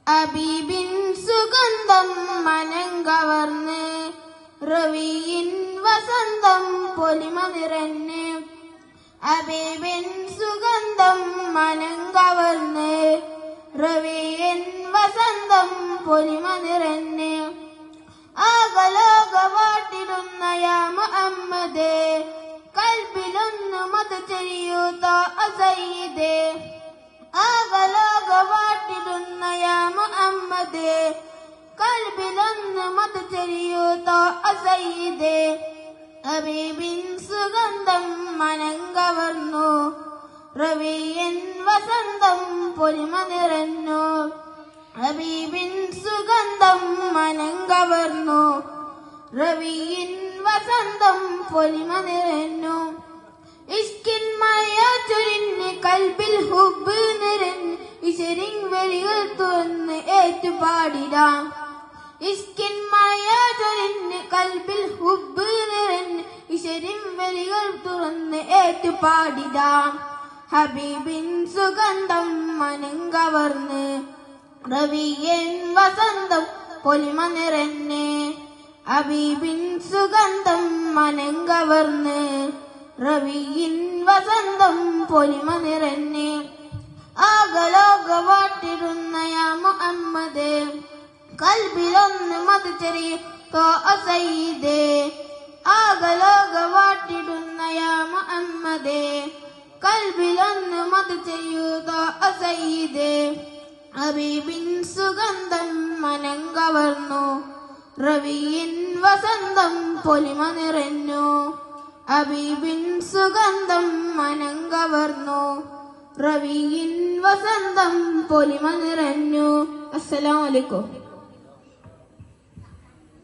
അബീബിൻ സുഗന്ധം മനം കവർന്ന് റവിയിൻ വസന്തം പൊലിമ നിറഞ്ഞ് അബീബിൻ സുഗന്ധം മനം കവർന്ന് റവിയിൻ വസന്തം പൊലിമ നിറഞ്ഞ് ആകലോകവാട്ടിടുന്ന യാ മുഹമ്മദേ കൽബിലൊന്നു മത് ചെറിയൂ താ സയ്യിദേ ആകലോകവാട്ടിടുന്ന യാ മുഹമ്മദേ കൽബിലൊന്നു മത് ചെറിയൂ താ സയ്യിദേ ഹബീബിൻ സുഗന്ധം മനം കവർന്നു റവിയൻ വസന്തം പൊലിമ നിറഞ്ഞു ഹബീബിൻ സുഗന്ധം മനം കവർന്നു റവിയിൻ വസന്തം പൊലിമ നിറഞ്ഞു ഇഷ്കിൻ മായ ചൊരിഞ്ഞ് കൽബിൽ ഹുബ് നിറഞ്ഞ് ഇശരിൻ വെളികൾ തുറന്ന് ഏറ്റുപാടിടാം ഇഷ്കിൻ മായ ചൊരിഞ്ഞ് കൽബിൽ ഹുബ് നിറഞ്ഞ് ഇശരിൻ വെളികൾ തുറന്ന് ഏറ്റുപാടിടാം ഹബീബിൻ സുഗന്ധം മനം കവർന്ന് റവിയൻ വസന്തം പൊലിമ നിറഞ്ഞ് ഹബീബിൻ സുഗന്ധം മനം കവർന്ന് റവിയിൻ വസന്തം പൊലിമ നിറഞ്ഞ് ആകലോകവാട്ടിടുന്ന യാ മുഹമ്മദേ കൽബിലൊന്ന് മത് ചെറിയൂ താ സയ്യിദേ ആകലോകവാട്ടിടുന്ന യാ മുഹമ്മദേ കൽബിലൊന്ന് മത് ചെറിയൂ താ സയ്യിദേ ഹബീബിൻ സുഗന്ധം മനം കവർന്നു റവിയിൻ വസന്തം പൊലിമ നിറഞ്ഞു ഹബീബിൻ സുഗന്ധം മനം കവർന്നു റവിയിൻ വസന്തം പൊലിമ നിറഞ്ഞു. അസ്സലാമു അലൈക്കും.